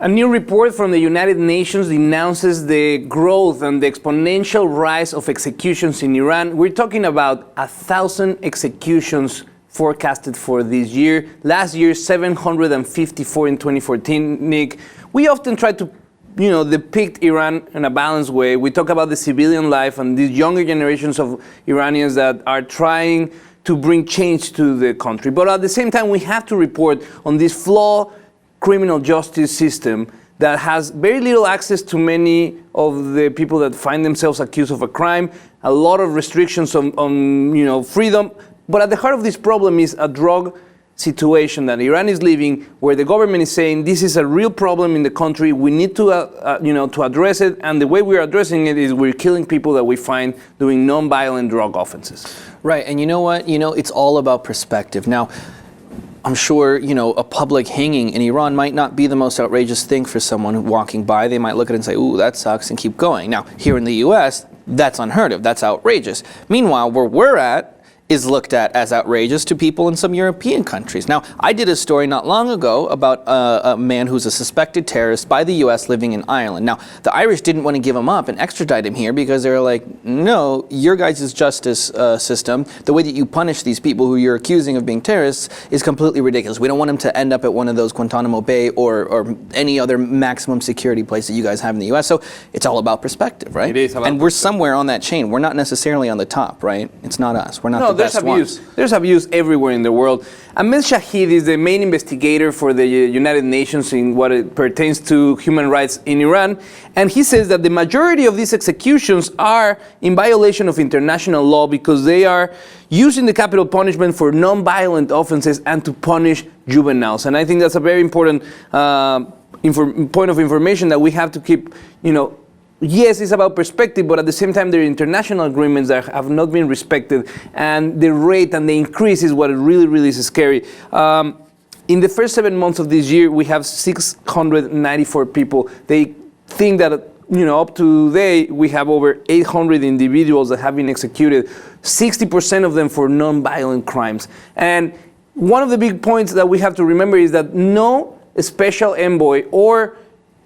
A new report from the United Nations denounces the growth and the exponential rise of executions in Iran. We're talking about 1,000 executions forecasted for this year. Last year, 754 in 2014, Nick. We often try to depict Iran in a balanced way. We talk about the civilian life and these younger generations of Iranians that are trying to bring change to the country. But at the same time, we have to report on this flawed criminal justice system that has very little access to many of the people that find themselves accused of a crime, a lot of restrictions on freedom. But at the heart of this problem is a drug situation that Iran is living, where the government is saying this is a real problem in the country. We need to address it, and the way we're addressing it is we're killing people that we find doing non-violent drug offenses. Right, and you know what? It's all about perspective. Now, I'm sure, a public hanging in Iran might not be the most outrageous thing for someone walking by. They might look at it and say, ooh, that sucks, and keep going. Now, here in the U.S., that's unheard of. That's outrageous. Meanwhile, where we're at is looked at as outrageous to people in some European countries. Now, I did a story not long ago about a man who's a suspected terrorist by the U.S. living in Ireland. Now, the Irish didn't want to give him up and extradite him here because they were like, no, your guys' justice system, the way that you punish these people who you're accusing of being terrorists is completely ridiculous. We don't want him to end up at one of those Guantanamo Bay or any other maximum security place that you guys have in the U.S. So it's all about perspective, right? It is about and we're somewhere on that chain. We're not necessarily on the top, right? It's not us. We're not the there's abuse. There's abuse everywhere in the world. Ahmed Shahid is the main investigator for the United Nations in what it pertains to human rights in Iran, and he says that the majority of these executions are in violation of international law because they are using the capital punishment for non-violent offenses and to punish juveniles. And I think that's a very important point of information that we have to keep, Yes, it's about perspective, but at the same time, there are international agreements that have not been respected, and the rate and the increase is what really, really is scary. In the first 7 months of this year, we have 694 people. They think that, up to today, we have over 800 individuals that have been executed, 60% of them for non-violent crimes. And one of the big points that we have to remember is that no special envoy or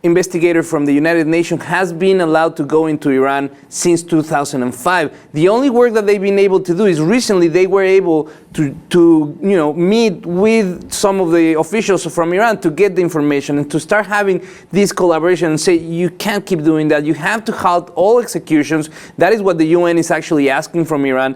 investigator from the United Nations has been allowed to go into Iran since 2005. The only work that they've been able to do is recently they were able to meet with some of the officials from Iran to get the information and to start having this collaboration and say, you can't keep doing that. You have to halt all executions. That is what the UN is actually asking from Iran.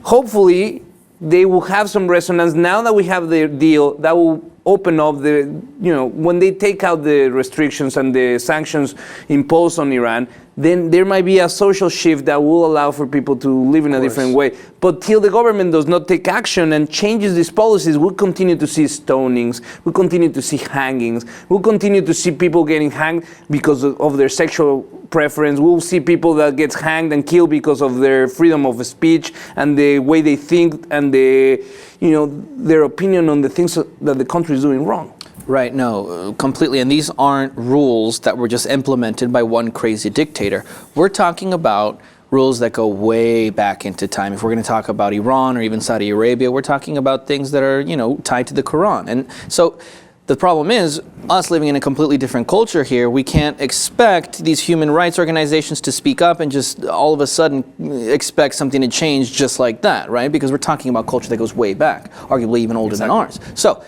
Hopefully they will have some resonance now that we have the deal that will open up when they take out the restrictions and the sanctions imposed on Iran, then there might be a social shift that will allow for people to live in a different way. But till the government does not take action and changes these policies, we'll continue to see stonings, we'll continue to see hangings, we'll continue to see people getting hanged because of their sexual preference. We'll see people that get hanged and killed because of their freedom of speech and the way they think and their opinion on the things that the country is doing wrong. Right, no, completely. And these aren't rules that were just implemented by one crazy dictator. We're talking about rules that go way back into time. If we're going to talk about Iran or even Saudi Arabia, we're talking about things that are, tied to the Quran. And so the problem is, us living in a completely different culture here, we can't expect these human rights organizations to speak up and just all of a sudden expect something to change just like that, right? Because we're talking about culture that goes way back, arguably even older than ours. So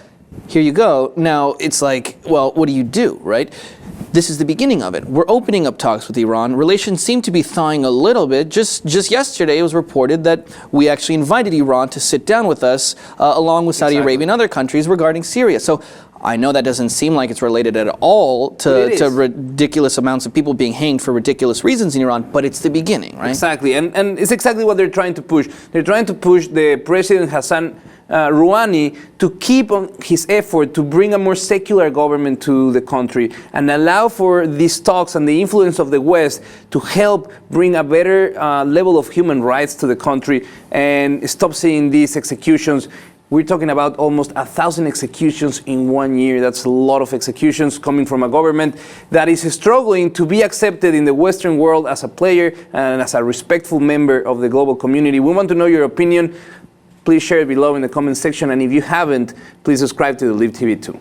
here you go. Now it's like, well, what do you do, right? This is the beginning of it. We're opening up talks with Iran. Relations seem to be thawing a little bit. Just yesterday, it was reported that we actually invited Iran to sit down with us, along with Saudi Arabia and other countries regarding Syria. So I know that doesn't seem like it's related at all to ridiculous amounts of people being hanged for ridiculous reasons in Iran, but it's the beginning, right? Exactly, and it's exactly what they're trying to push. They're trying to push the President Hassan Rouhani to keep on his effort to bring a more secular government to the country and allow for these talks and the influence of the West to help bring a better level of human rights to the country and stop seeing these executions. We're talking about almost 1,000 executions in 1 year. That's a lot of executions coming from a government that is struggling to be accepted in the Western world as a player and as a respectful member of the global community. We want to know your opinion. Please share it below in the comment section. And if you haven't, please subscribe to the Live TV 2.